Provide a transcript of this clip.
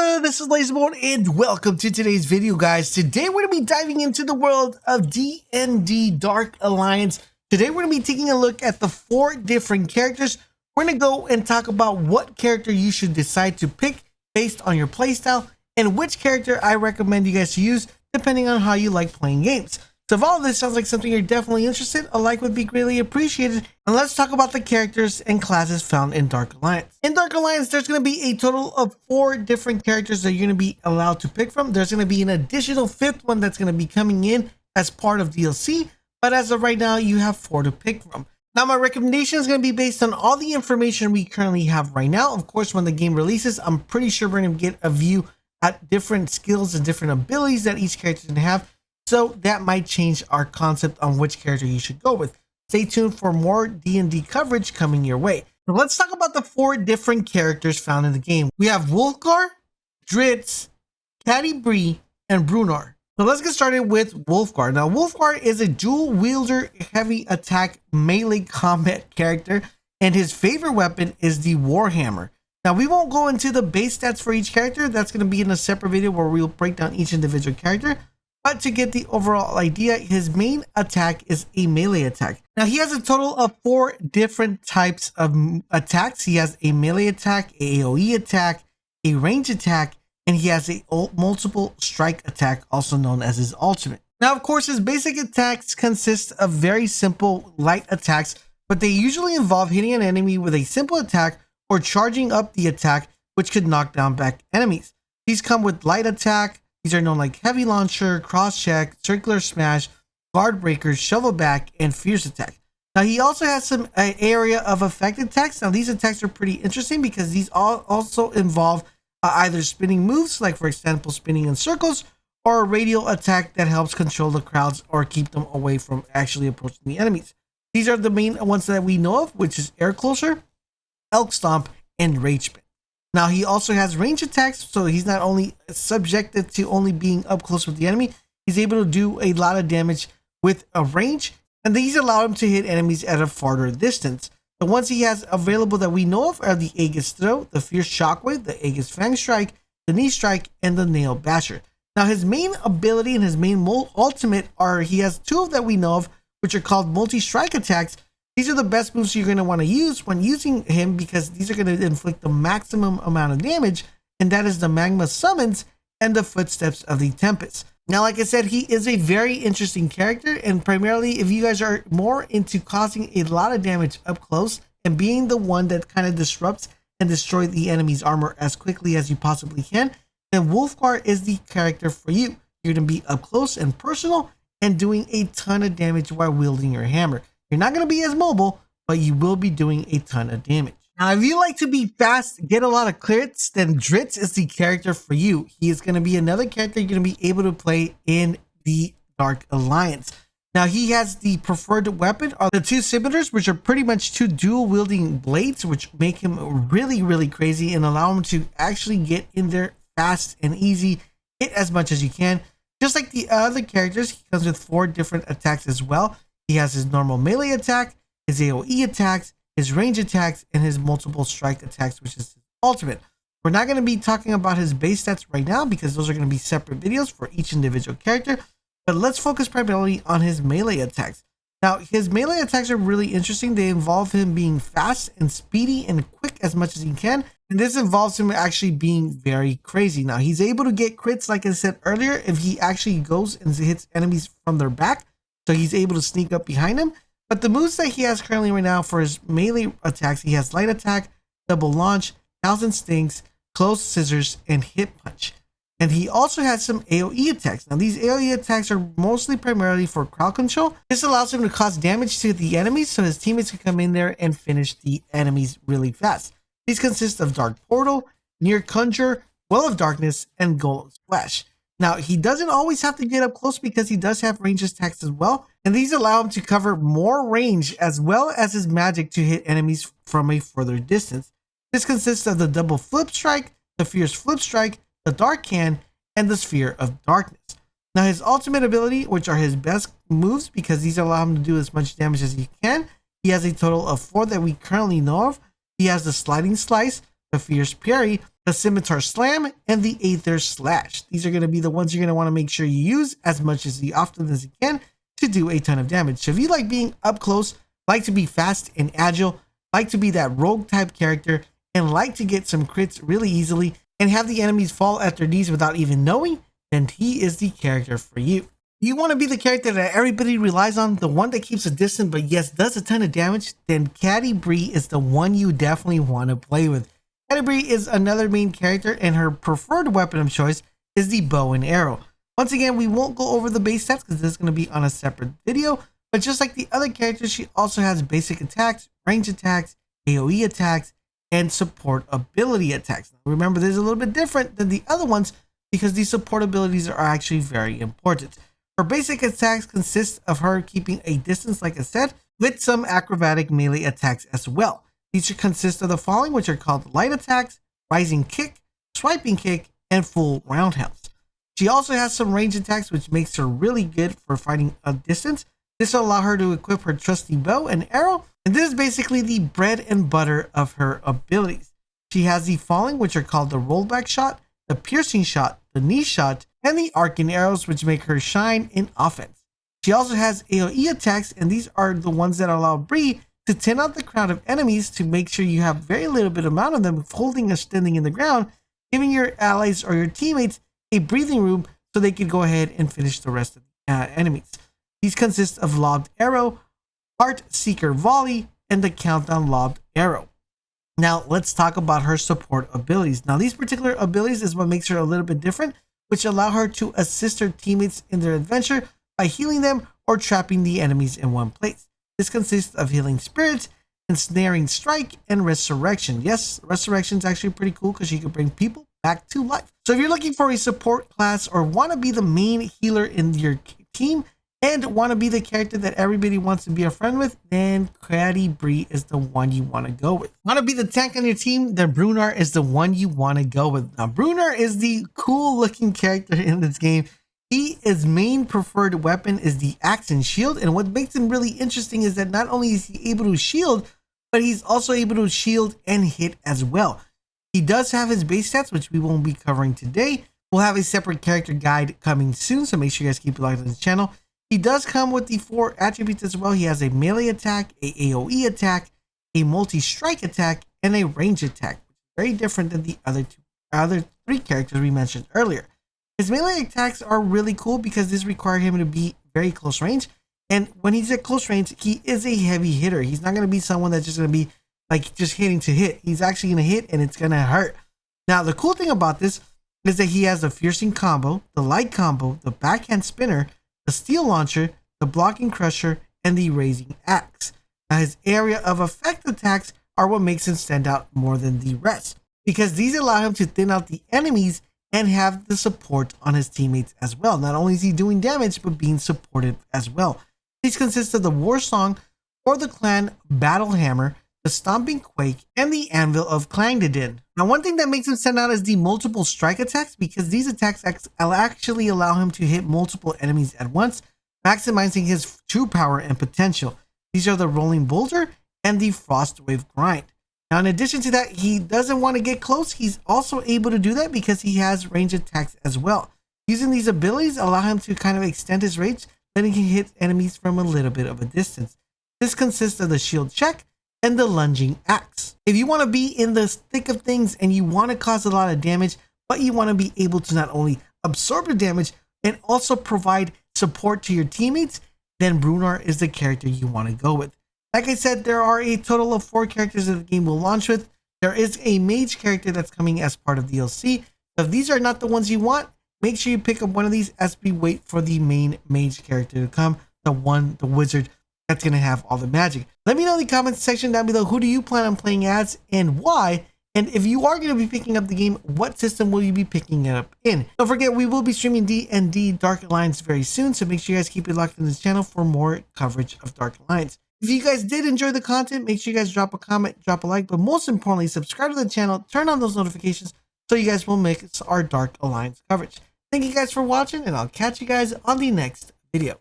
Hello, this is Laserborn and welcome to today's video, guys. Today we're going to be diving into the world of D&D Dark Alliance. Today we're going to be taking a look at the 4 different characters. We're going to go and talk about what character you should decide to pick based on your playstyle and which character I recommend you guys to use depending on how you like playing games. So if all of this sounds like something you're definitely interested, a like would be greatly appreciated. And let's talk about the characters and classes found in Dark Alliance. In Dark Alliance, there's going to be a total of 4 different characters that you're going to be allowed to pick from. There's going to be an additional 5th one that's going to be coming in as part of DLC. But as of right now, you have 4 to pick from. Now, my recommendation is going to be based on all the information we currently have right now. Of course, when the game releases, I'm pretty sure we're going to get a view at different skills and different abilities that each character is going to have. So that might change our concept on which character you should go with. Stay tuned for more D&D coverage coming your way. Now let's talk about the 4 different characters found in the game. We have Wulfgar, Drizzt, Catti-brie, and Bruenor. So let's get started with Wulfgar. Now Wulfgar is a dual wielder heavy attack melee combat character, and his favorite weapon is the Warhammer. Now we won't go into the base stats for each character. That's going to be in a separate video where we'll break down each individual character. But to get the overall idea, his main attack is a melee attack. Now he has a total of 4 different types of attacks. He has a melee attack, a AoE attack, a range attack, and he has a multiple strike attack, also known as his ultimate. Now, of course, his basic attacks consist of very simple light attacks, but they usually involve hitting an enemy with a simple attack or charging up the attack, which could knock down back enemies. These come with light attack. These are known like Heavy Launcher, Cross Check, Circular Smash, Guard Breaker, Shovel Back, and Fierce Attack. Now he also has some area of effect attacks. Now these attacks are pretty interesting because these also involve either spinning moves, like for example spinning in circles, or a radial attack that helps control the crowds or keep them away from actually approaching the enemies. These are the main ones that we know of, which is Air Closure, Elk Stomp, and Rage Spin. Now he also has range attacks, so he's not only subjected to only being up close with the enemy, he's able to do a lot of damage with a range, and these allow him to hit enemies at a farther distance. The ones he has available that we know of are the Aegis Throw, the Fierce Shockwave, the Aegis Fang Strike, the Knee Strike, and the Nail Basher. Now his main ability and his main ultimate are, he has 2 that we know of, which are called multi-strike attacks. These are the best moves you're going to want to use when using him because these are going to inflict the maximum amount of damage, and that is the Magma Summons and the Footsteps of the Tempest. Now, like I said, he is a very interesting character, and primarily if you guys are more into causing a lot of damage up close and being the one that kind of disrupts and destroys the enemy's armor as quickly as you possibly can, then Wulfgar is the character for you. You're going to be up close and personal and doing a ton of damage while wielding your hammer. You're not going to be as mobile, but you will be doing a ton of damage. Now, if you like to be fast, get a lot of crits, then Drizzt is the character for you. He is going to be another character you're going to be able to play in the Dark Alliance. Now, he has the preferred weapon are the 2 Scimitars, which are pretty much 2 dual wielding blades, which make him really, really crazy and allow him to actually get in there fast and easy, hit as much as you can. Just like the other characters, he comes with 4 different attacks as well. He has his normal melee attack, his AoE attacks, his range attacks, and his multiple strike attacks, which is his ultimate. We're not going to be talking about his base stats right now because those are going to be separate videos for each individual character, but let's focus primarily on his melee attacks. Now, his melee attacks are really interesting. They involve him being fast and speedy and quick as much as he can, and this involves him actually being very crazy. Now, he's able to get crits, like I said earlier, if he actually goes and hits enemies from their back. So he's able to sneak up behind him. But the moves that he has currently right now for his melee attacks, he has Light Attack, Double Launch, 1000 Stings, Closed Scissors, and Hit Punch. And he also has some AoE attacks. Now these AoE attacks are mostly primarily for crowd control. This allows him to cause damage to the enemies so his teammates can come in there and finish the enemies really fast. These consist of Dark Portal, Near Conjure, Well of Darkness, and Golem's Flash. Now, he doesn't always have to get up close because he does have range attacks as well, and these allow him to cover more range as well as his magic to hit enemies from a further distance. This consists of the Double Flip Strike, the Fierce Flip Strike, the Dark Can, and the Sphere of Darkness. Now, his ultimate ability, which are his best moves because these allow him to do as much damage as he can, he has a total of 4 that we currently know of. He has the Sliding Slice, the Fierce Parry, the Scimitar Slam, and the Aether Slash. These are going to be the ones you're going to want to make sure you use as much as often as you can to do a ton of damage. So if you like being up close, like to be fast and agile, like to be that rogue type character, and like to get some crits really easily and have the enemies fall at their knees without even knowing, then he is the character for you. You want to be the character that everybody relies on, the one that keeps a distance but yes does a ton of damage, then Catti-Brie is the one you definitely want to play with. Catti-Brie is another main character and her preferred weapon of choice is the bow and arrow. Once again, we won't go over the base stats because this is going to be on a separate video, but just like the other characters, she also has basic attacks, range attacks, AoE attacks, and support ability attacks. Now, remember, this is a little bit different than the other ones because these support abilities are actually very important. Her basic attacks consist of her keeping a distance, like I said, with some acrobatic melee attacks as well. These consist of the following, which are called light attacks, rising kick, swiping kick, and full roundhouse. She also has some range attacks, which makes her really good for fighting a distance. This will allow her to equip her trusty bow and arrow, and this is basically the bread and butter of her abilities. She has the following, which are called the rollback shot, the piercing shot, the knee shot, and the arcing arrows, which make her shine in offense. She also has AoE attacks, and these are the ones that allow Brie to thin out the crowd of enemies to make sure you have very little bit amount of them holding or standing in the ground, giving your allies or your teammates a breathing room so they can go ahead and finish the rest of the enemies. These consist of lobbed arrow, heart seeker volley, and the countdown lobbed arrow. Now let's talk about her support abilities. Now these particular abilities is what makes her a little bit different, which allow her to assist her teammates in their adventure by healing them or trapping the enemies in one place. This consists of healing spirits, ensnaring strike, and resurrection. Yes, resurrection is actually pretty cool because you can bring people back to life. So if you're looking for a support class or want to be the main healer in your team and want to be the character that everybody wants to be a friend with, then Catti-Brie is the one you want to go with. Want to be the tank on your team? Then Brunar is the one you want to go with. Now Brunar is the cool looking character in this game. His main preferred weapon is the axe and shield, and what makes him really interesting is that not only is he able to shield, but he's also able to shield and hit as well. He does have his base stats, which we won't be covering today. We'll have a separate character guide coming soon, so make sure you guys keep it locked on the channel. He does come with the 4 attributes as well. He has a melee attack, a AoE attack, a multi-strike attack, and a range attack. Very different than the other 3 characters we mentioned earlier. His melee attacks are really cool because this requires him to be very close range. And when he's at close range, he is a heavy hitter. He's not going to be someone that's just going to be like just hitting to hit. He's actually going to hit and it's going to hurt. Now, the cool thing about this is that he has the piercing combo, the light combo, the backhand spinner, the steel launcher, the blocking crusher, and the raising axe. Now, his area of effect attacks are what makes him stand out more than the rest, because these allow him to thin out the enemies and have the support on his teammates as well. Not only is he doing damage, but being supported as well. These consist of the War Song or the Clan Battle Hammer, the Stomping Quake, and the Anvil of Clangdedin. Now, one thing that makes him stand out is the multiple strike attacks, because these attacks actually allow him to hit multiple enemies at once, maximizing his true power and potential. These are the Rolling Boulder and the Frostwave Grind. Now, in addition to that, he doesn't want to get close. He's also able to do that because he has range attacks as well. Using these abilities allow him to kind of extend his range, letting him hit enemies from a little bit of a distance. This consists of the shield check and the lunging axe. If you want to be in the thick of things and you want to cause a lot of damage, but you want to be able to not only absorb the damage and also provide support to your teammates, then Brunar is the character you want to go with. Like I said, there are a total of 4 characters that the game will launch with. There is a mage character that's coming as part of DLC. So if these are not the ones you want, make sure you pick up one of these as we wait for the main mage character to come, the wizard that's going to have all the magic. Let me know in the comments section down below, who do you plan on playing as and why? And if you are going to be picking up the game, what system will you be picking it up in? Don't forget, we will be streaming D&D Dark Alliance very soon, so make sure you guys keep it locked in this channel for more coverage of Dark Alliance. If you guys did enjoy the content, make sure you guys drop a comment, drop a like, but most importantly, subscribe to the channel, turn on those notifications so you guys will make our Dark Alliance coverage. Thank you guys for watching, and I'll catch you guys on the next video.